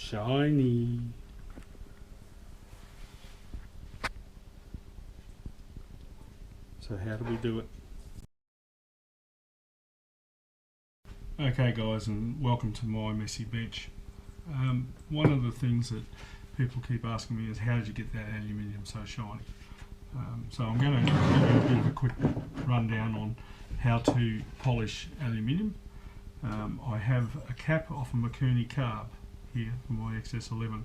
shiny. So how do we do it? Okay guys, and welcome to my messy bench. One of the things that people keep asking me is how did you get that aluminium so shiny? So I'm going to give you a bit of a quick rundown on how to polish aluminium. I have a cap off a Makuni carb here for my XS11.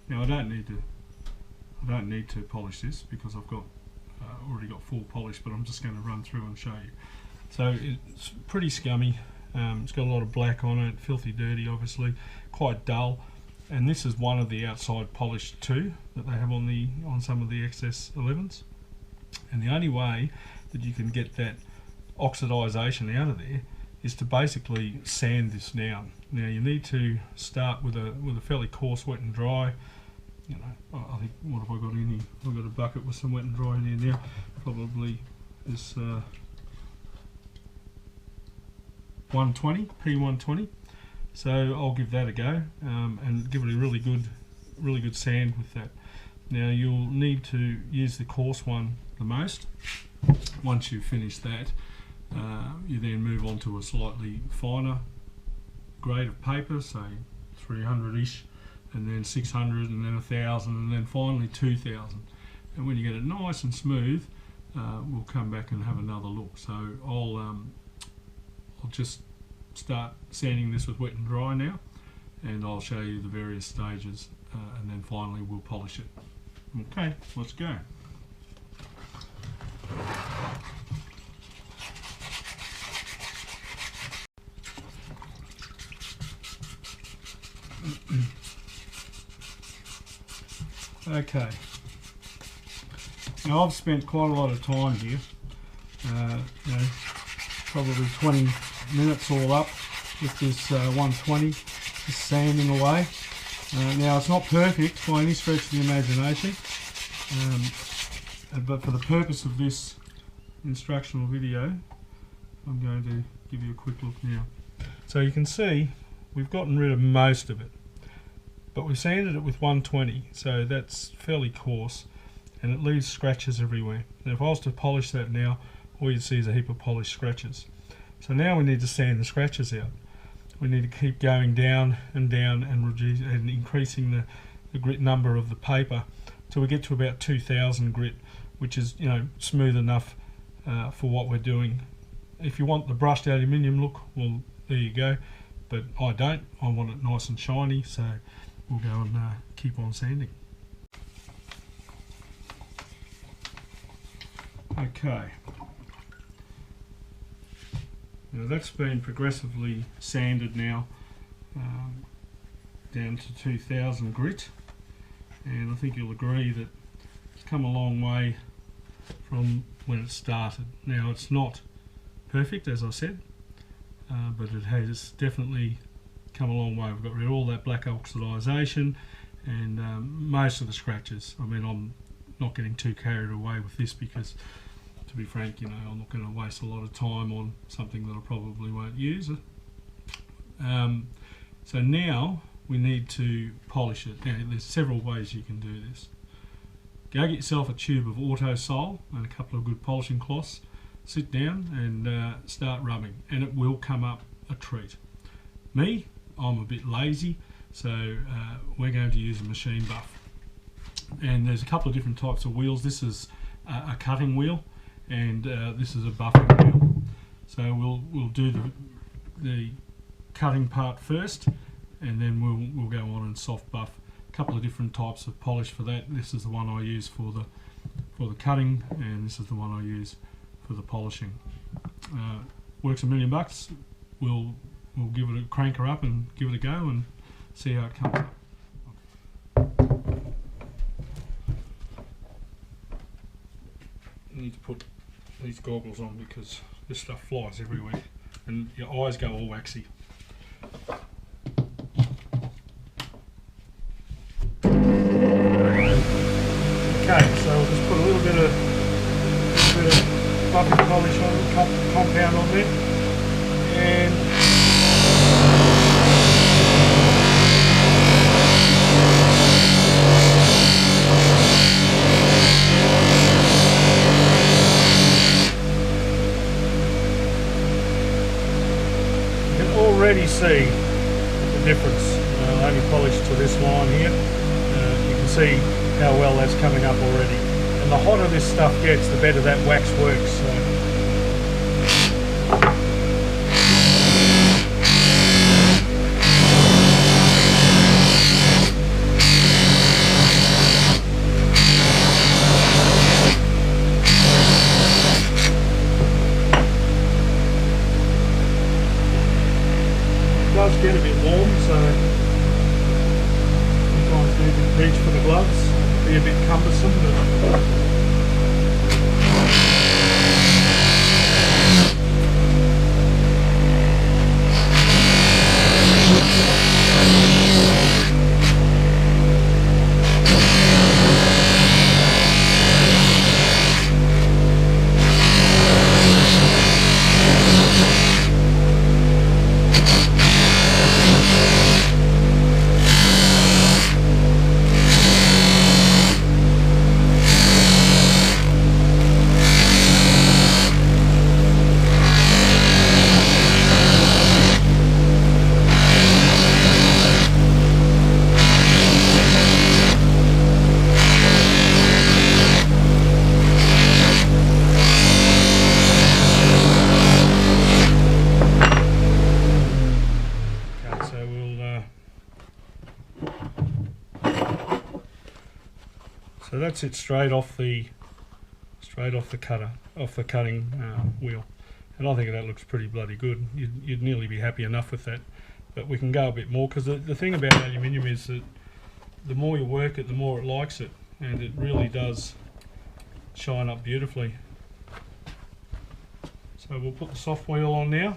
Now I don't need to polish this because I've got already got full polish, but I'm just going to run through and show you. So it's pretty scummy. It's got a lot of black on it, filthy dirty obviously, quite dull. And this is one of the outside polish too that they have on some of the XS11s. And the only way that you can get that oxidization out of there is to basically sand this down. Now you need to start with a fairly coarse wet and dry. You know, I think, what have I got in here? I've got a bucket with some wet and dry in here now. Probably this 120, P120. So I'll give that a go and give it a really good sand with that. Now you'll need to use the coarse one the most. Once you've finished that, you then move on to a slightly finer grade of paper, say 300-ish, and then 600, and then 1,000, and then finally 2,000. And when you get it nice and smooth, we'll come back and have another look. So I'll just start sanding this with wet and dry now, and I'll show you the various stages, and then finally we'll polish it. Okay, let's go. Okay, now I've spent quite a lot of time here, you know, probably 20 minutes all up with this 120, just sanding away. Now it's not perfect by any stretch of the imagination, but for the purpose of this instructional video, I'm going to give you a quick look now. So you can see we've gotten rid of most of it, but we've sanded it with 120, so that's fairly coarse, and it leaves scratches everywhere. Now if I was to polish that now, all you'd see is a heap of polished scratches. So now we need to sand the scratches out. We need to keep going down and down and reduce and increasing the grit number of the paper till we get to about 2,000 grit, which is, you know, smooth enough for what we're doing. If you want the brushed aluminium look, well, there you go. But I don't. I want it nice and shiny, so we'll go and keep on sanding. Okay. Now that's been progressively sanded now down to 2,000 grit, and I think you'll agree that it's come a long way from when it started. Now it's not perfect, as I said, but it has definitely come a long way. We've got rid of all that black oxidization and most of the scratches. I mean, I'm not getting too carried away with this because, to be frank, you know, I'm not going to waste a lot of time on something that I probably won't use. So now we need to polish it. Now there's several ways you can do this. Go get yourself a tube of Auto Sol and a couple of good polishing cloths. Sit down and start rubbing, and it will come up a treat. Me, I'm a bit lazy, so we're going to use a machine buff. And there's a couple of different types of wheels. This is a cutting wheel, and this is a buffing wheel. So we'll do the cutting part first, and then we'll go on and soft buff. A couple of different types of polish for that. This is the one I use for the cutting, and this is the one I use for the polishing. Works $1 million. We'll give it a cranker up and give it a go and see how it comes up. You need to put these goggles on because this stuff flies everywhere and your eyes go all waxy. Okay, so we'll just put a little bit of buffing polish on, compound on there, and already see the difference. I only polished to this line here. You can see how well that's coming up already. And the hotter this stuff gets, the better that wax works. So. It does get a bit warm, so sometimes need to reach for the gloves. Be a bit cumbersome, but so that's it straight off the cutter, off the cutting wheel, and I think that looks pretty bloody good. You'd nearly be happy enough with that, but we can go a bit more, because the thing about aluminium is that the more you work it, the more it likes it, and it really does shine up beautifully. So we'll put the soft wheel on now.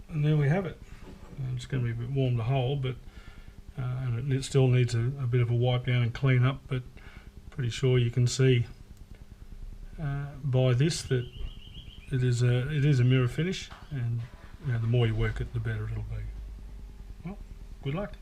And there we have it. It's going to be a bit warm to hold, but and it still needs a bit of a wipe down and clean up, but pretty sure you can see by this that it is a mirror finish, and the more you work it, the better it'll be. Well, good luck.